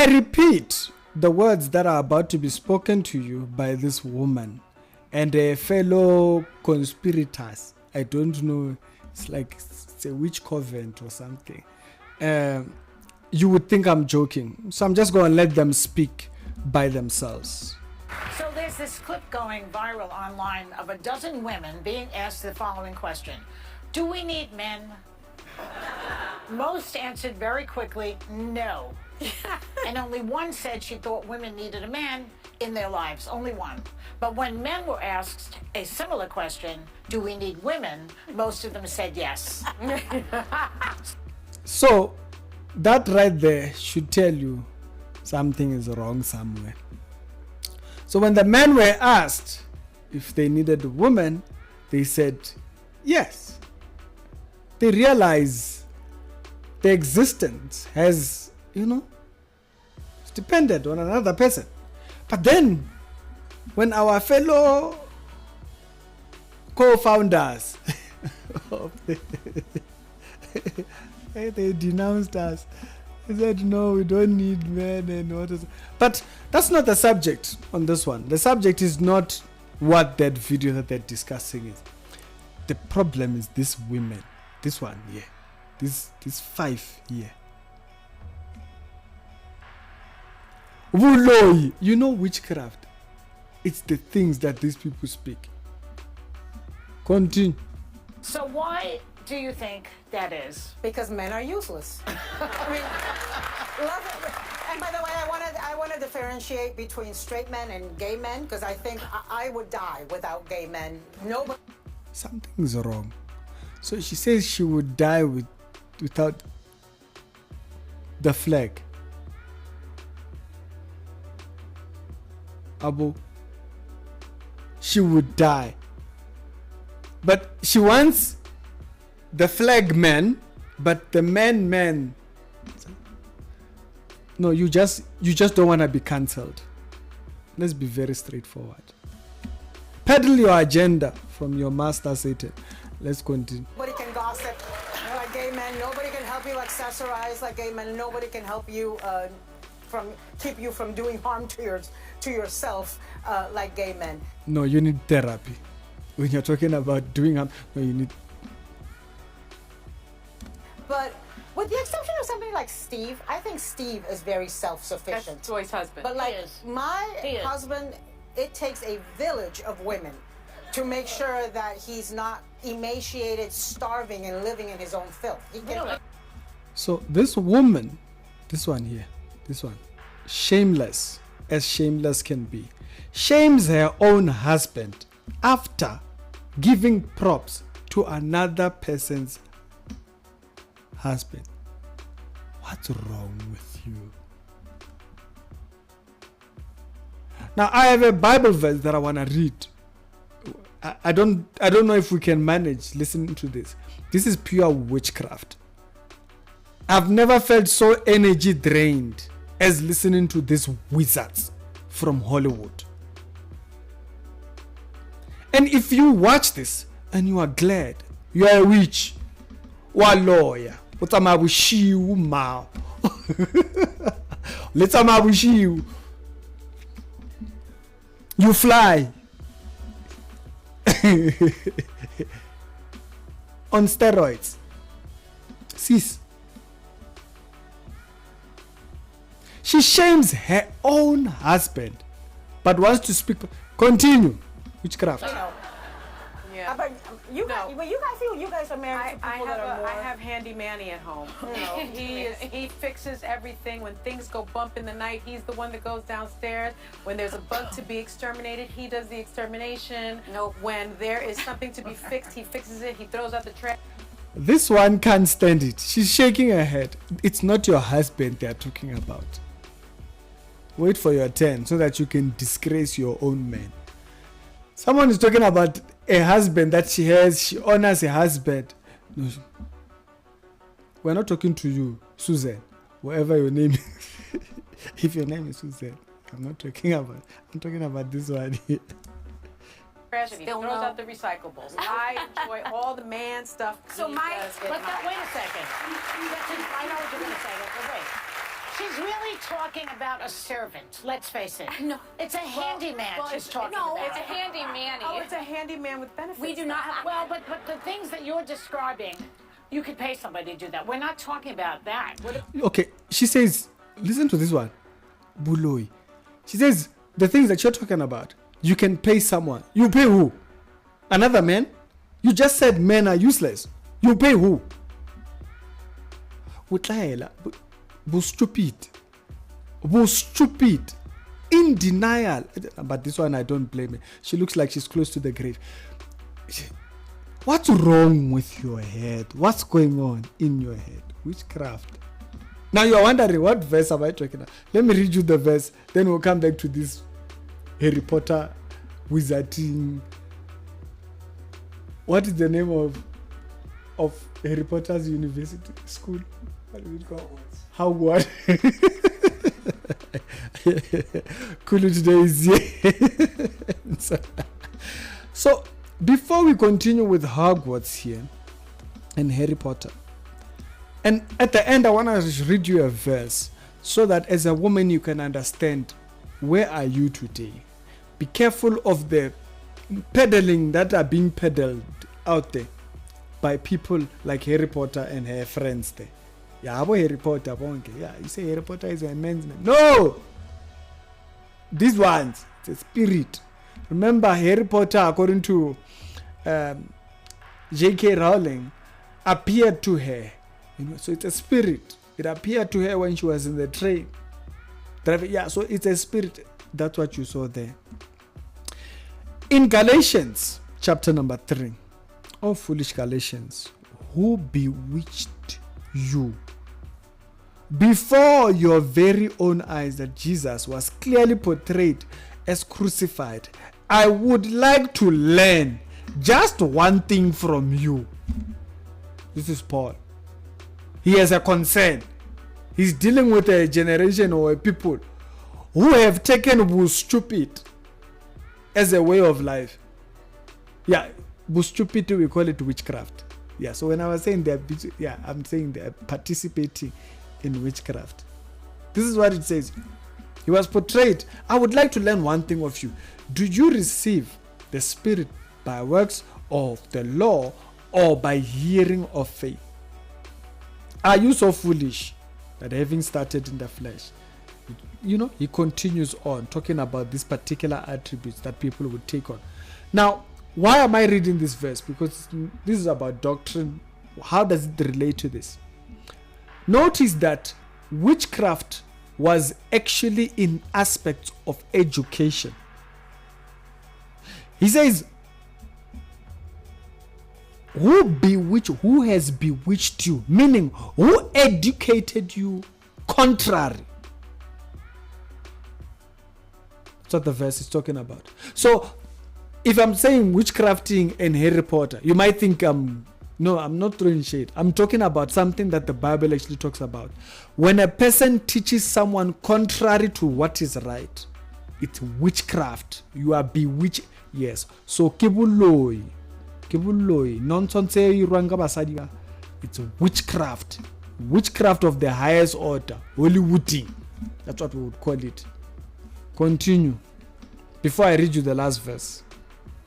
I repeat the words that are about to be spoken to you by this woman and a fellow conspirators. I don't know, it's like it's a witch convent or something. You would think I'm joking. So I'm just going to let them speak by themselves. So there's this clip going viral online of a dozen women being asked the following question. Do we need men? Most answered very quickly, no. And only one said she thought women needed a man in their lives, only one. But when men were asked a similar question, do we need women, most of them said yes. So that right there should tell you something is wrong somewhere. So when the men were asked if they needed a woman, they said yes. They realize their existence has, it's dependent on another person. But then, when our fellow co-founders, they denounced us. They said, no, we don't need men and what is. But that's not the subject on this one. The subject is not what that video that they're discussing is. The problem is these women. This one here. These 5 here. You know witchcraft. It's the things that these people speak. Continue. So why do you think that is? Because men are useless. I mean, and by the way, I want to differentiate between straight men and gay men, because I think I would die without gay men. Nobody. Something's wrong. So she says she would die without the flag. Abu, she would die. But she wants the flag men, but the men. No, you just don't want to be cancelled. Let's be very straightforward. Peddle your agenda from your master Satan. Let's continue. Nobody can gossip like gay men. Nobody can help you accessorize like gay men. Nobody can help you keep you from doing harm to yourself like gay men. No, you need therapy. When you're talking about doing harm, no, you need. But with the exception of somebody like Steve, I think Steve is very self-sufficient. That's Joy's husband. But like my husband, it takes a village of women to make sure that he's not emaciated, starving, and living in his own filth. So this woman, this one here, this one, shameless as shameless can be, shames her own husband after giving props to another person's husband. What's wrong with you? Now I have a Bible verse that I want to read. I don't know if we can manage listening to this. This is pure witchcraft. I've never felt so energy drained as listening to these wizards from Hollywood. And if you watch this and you are glad, you are a witch or a lawyer, you fly on steroids. Sis. She shames her own husband but wants to speak. Continue. Witchcraft. Yeah. But you guys feel you guys are married to people that are more. I have Handy Manny at home. He fixes everything. When things go bump in the night, he's the one that goes downstairs. When there's a bug to be exterminated, he does the extermination. When there is something to be fixed, he fixes it. He throws out the trash. This one can't stand it. She's shaking her head. It's not your husband they're talking about. Wait for your turn so that you can disgrace your own man. Someone is talking about a husband that she has. She honors a husband. No, we're not talking to you, Susan, whatever your name is. If your name is Susan, I'm not talking about. I'm talking about this one here. Trash and he throws out the recyclables. I enjoy all the man stuff. So wait a second. I know what you're going to say, but wait. she's really talking about a servant. Let's face it. No. It's a handyman she's talking no, about. it's a handy-manny. Oh, it's a handyman with benefits. We do not have. Well, but the things that you're describing, you could pay somebody to do that. We're not talking about that. Okay, she says, listen to this one. Buloi. She says, the things that you're talking about, you can pay someone. You pay who? Another man? You just said men are useless. You pay who? Stupid. Stupid. In denial. But this one I don't blame her. She looks like she's close to the grave. What's wrong with your head? What's going on in your head? Witchcraft. Now you're wondering, what verse am I talking about? Let me read you the verse. Then we'll come back to this Harry Potter wizarding. What is the name of Harry Potter's university school? What is it called? Hogwarts. Kulu today is here. So before we continue with Hogwarts here and Harry Potter, and at the end I want to read you a verse so that as a woman you can understand where are you today. Be careful of the peddling that are being peddled out there by people like Harry Potter and her friends there. Yeah, Harry Potter, yeah, you say Harry Potter is a man's name. No! These ones, it's a spirit. Remember, Harry Potter, according to J.K. Rowling, appeared to her. So it's a spirit. It appeared to her when she was in the train. Yeah, so it's a spirit. That's what you saw there. In Galatians, chapter number 3, oh foolish Galatians, who bewitched you before your very own eyes that Jesus was clearly portrayed as crucified? I would like to learn just one thing from you. This is Paul. He has a concern. He's dealing with a generation or a people who have taken stupid as a way of life. Yeah, stupidity, we call it witchcraft. Yeah, so when I was saying I'm saying they're participating in witchcraft. This is what it says. He was portrayed. I would like to learn one thing of you. Did you receive the Spirit by works of the law or by hearing of faith? Are you so foolish that having started in the flesh, he continues on talking about these particular attributes that people would take on. Now, why am I reading this verse? Because this is about doctrine. How does it relate to this? Notice that witchcraft was actually in aspects of education. He says, who has bewitched you? Meaning, who educated you contrary? That's what the verse is talking about. So, if I'm saying witchcrafting and Harry Potter, you might think no, I'm not throwing shade. I'm talking about something that the Bible actually talks about. When a person teaches someone contrary to what is right, it's witchcraft. You are bewitched. Yes. So kibuloi, nonsense. It's witchcraft. Witchcraft of the highest order. Hollywooding. That's what we would call it. Continue. Before I read you the last verse.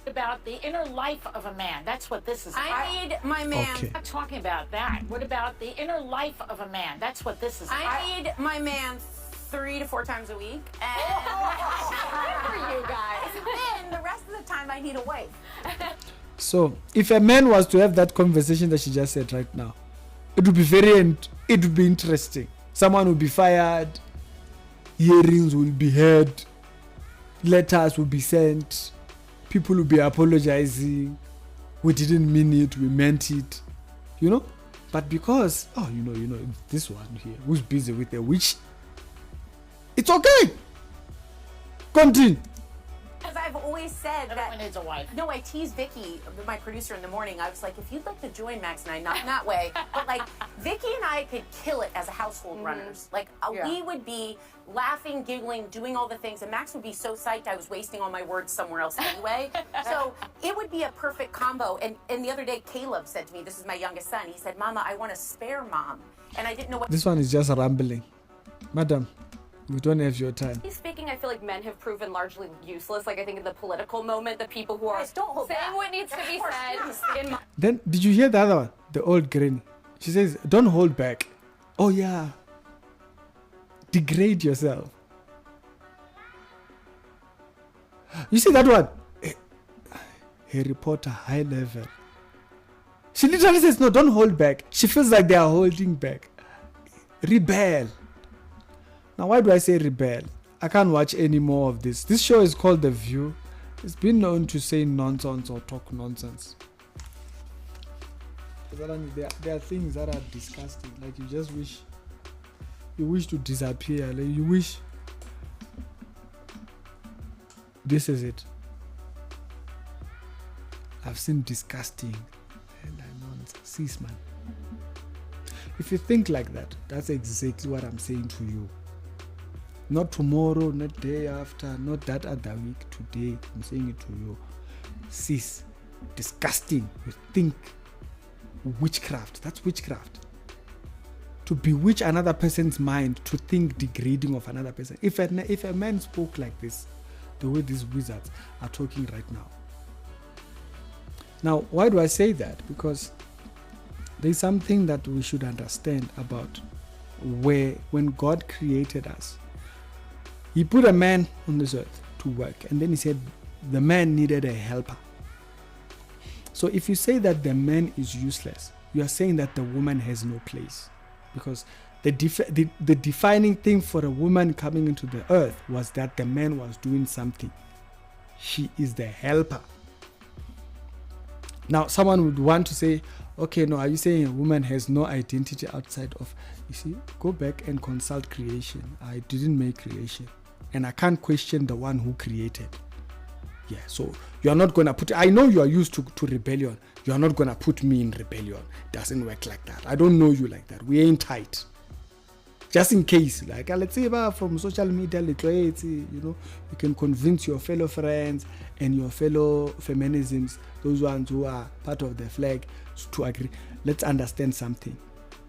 About the inner life of a man. That's what this is about. I need my man. Okay. I'm not talking about that. What about the inner life of a man? That's what this is about. I need my man 3 to 4 times a week. And good for you guys. Then the rest of the time I need a wife. So, if a man was to have that conversation that she just said right now, it would be interesting. Someone will be fired, hearings will be heard, letters will be sent, people will be apologizing. We didn't mean it, we meant it. But because, this one here, who's busy with a witch, it's okay. Continue. Because I've always said Everyone needs a wife. No, I teased Vicky, my producer, in the morning. I was like, if you'd like to join Max and I, not in that way, but like Vicky and I could kill it as a household runners. Like we would be laughing, giggling, doing all the things, and Max would be so psyched I was wasting all my words somewhere else anyway. So it would be a perfect combo. And the other day, Caleb said to me, this is my youngest son, he said, Mama, I want a spare mom. And I didn't know what. This one is just rambling. Madam, we don't have your time. Speaking, I feel like men have proven largely useless. Like, I think in the political moment, the people who are Guys, don't hold saying back. what needs to be said in my Then, did you hear the other one? The old granny. She says, don't hold back. Oh, yeah. Degrade yourself. You see that one? Harry Potter, high level. She literally says, no, don't hold back. She feels like they are holding back. Rebel. Now, why do I say rebel? I can't watch any more of this. This show is called The View. It's been known to say nonsense or talk nonsense. There are things that are disgusting. Like you just wish to disappear. Like you wish this is it. I've seen disgusting. Sis, man. If you think like that, that's exactly what I'm saying to you. Not tomorrow, not day after, not that other week. Today, I'm saying it to you. Sis, disgusting. You think witchcraft. That's witchcraft. To bewitch another person's mind, to think degrading of another person. If a man spoke like this, the way these wizards are talking right now. Now, why do I say that? Because there's something that we should understand about when God created us. He put a man on this earth to work, and then he said the man needed a helper. So if you say that the man is useless, you are saying that the woman has no place. Because the defining thing for a woman coming into the earth was that the man was doing something. She is the helper. Now, someone would want to say, okay, no, are you saying a woman has no identity outside of... You see, go back and consult creation. I didn't make creation. And I can't question the one who created. Yeah, so you are not going to put... I know you are used to rebellion. You are not going to put me in rebellion. It doesn't work like that. I don't know you like that. We ain't tight. Just in case, like, let's say from social media, you can convince your fellow friends and your fellow feminisms, those ones who are part of the flag, to agree. Let's understand something.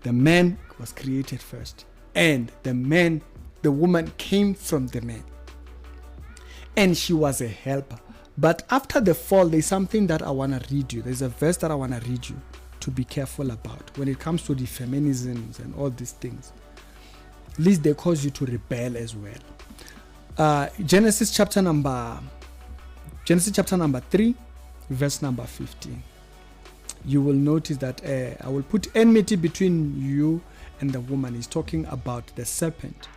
The man was created first, and the woman came from the man, and she was a helper. But after the fall, there's something that I want to read you. There's a verse that I want to read you to be careful about when it comes to the feminisms and all these things. At least they cause you to rebel as well. Genesis chapter number 3, verse number 15. You will notice that I will put enmity between you and the woman. He's talking about the serpent.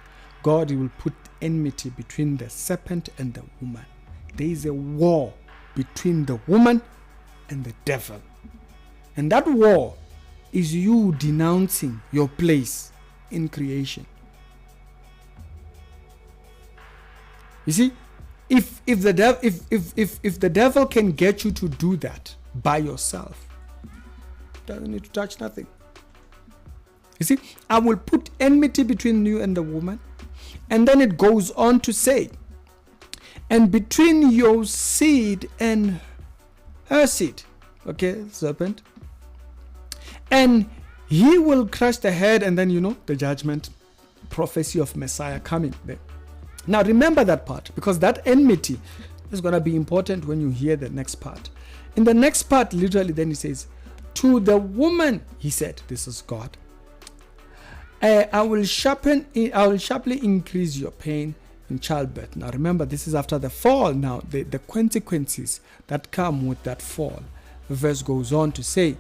God, he will put enmity between the serpent and the woman. There is a war between the woman and the devil. And that war is you denouncing your place in creation. You see, if the devil can get you to do that by yourself, doesn't need to touch nothing. You see, I will put enmity between you and the woman, and then it goes on to say, and between your seed and her seed, okay, serpent, and he will crush the head, and then the judgment, prophecy of Messiah coming there. Now remember that part, because that enmity is going to be important when you hear the next part. In the next part, literally, then he says, to the woman, he said, this is God, I will sharply increase your pain in childbirth. Now remember, this is after the fall. Now the consequences that come with that fall. The verse goes on to say,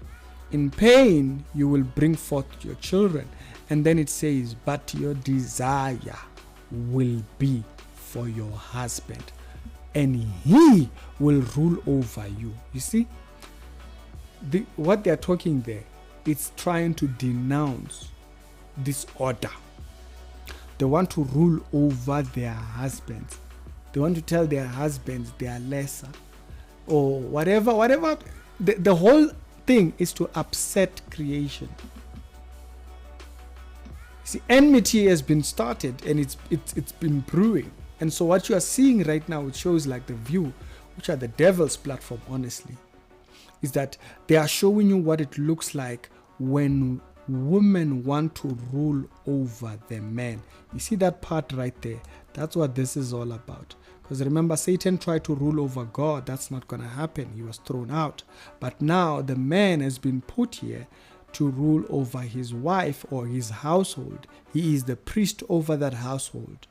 in pain you will bring forth your children. And then it says, but your desire will be for your husband, and he will rule over you. You see, what they're talking there, it's trying to denounce disorder. They want to rule over their husbands. They want to tell their husbands they are lesser, or whatever. The whole thing is to upset creation. See, enmity has been started, and it's been brewing. And so what you are seeing right now, it shows like The View, which are the devil's platform, honestly, is that they are showing you what it looks like when women want to rule over the man. You see that part right there? That's what this is all about. Because remember, Satan tried to rule over God. That's not going to happen. He was thrown out. But now the man has been put here to rule over his wife or his household. He is the priest over that household.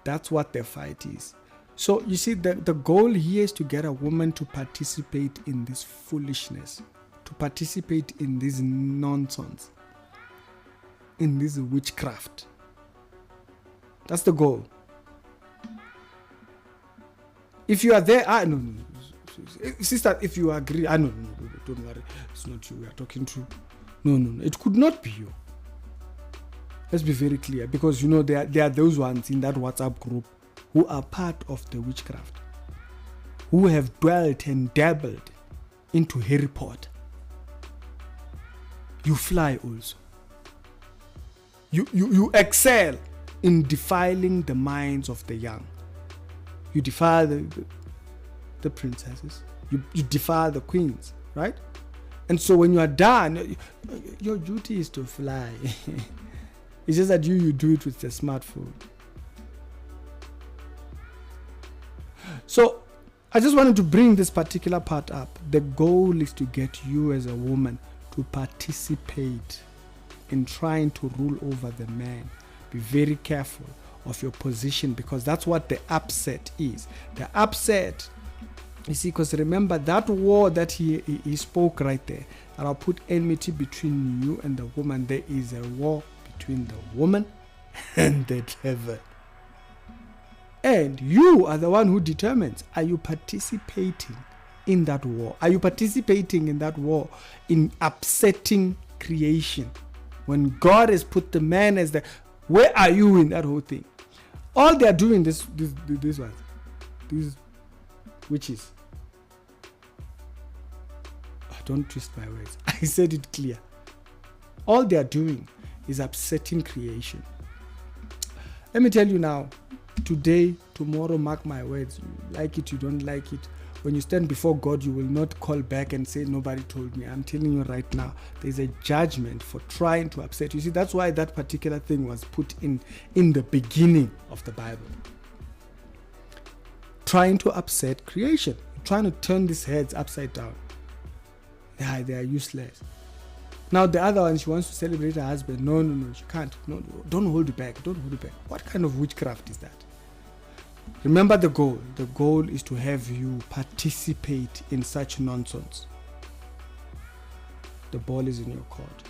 That's what the fight is. So you see, the goal here is to get a woman to participate in this foolishness, to participate in this nonsense, in this witchcraft. That's the goal. If you are there, no. Sister, if you agree, no, don't worry. It's not you we are talking to. No. It could not be you. Let's be very clear, because you know there are those ones in that WhatsApp group who are part of the witchcraft, who have dwelt and dabbled into Harry Potter. You fly also. You excel in defiling the minds of the young. You defile the princesses. You defile the queens, right? And so when you are done, your duty is to fly. It's just that you do it with the smartphone. So I just wanted to bring this particular part up. The goal is to get you as a woman to participate in trying to rule over the man. Be very careful of your position, because that's what the upset is. The upset, you see, because remember that war that he spoke right there, that I'll put enmity between you and the woman. There is a war between the woman and the devil. And you are the one who determines, are you participating in that war? Are you participating in that war in upsetting creation? When God has put the man as the, where are you in that whole thing? All they are doing, this one, these witches. Don't twist my words. I said it clear. All they are doing is upsetting creation. Let me tell you now, today, tomorrow, mark my words, you like it, you don't like it. When you stand before God, you will not call back and say, nobody told me. I'm telling you right now, there's a judgment for trying to upset. You see, that's why that particular thing was put in the beginning of the Bible. Trying to upset creation. Trying to turn these heads upside down. They are useless. Now the other one, she wants to celebrate her husband. No, she can't. No, don't hold it back. Don't hold it back. What kind of witchcraft is that? Remember the goal. The goal is to have you participate in such nonsense. The ball is in your court.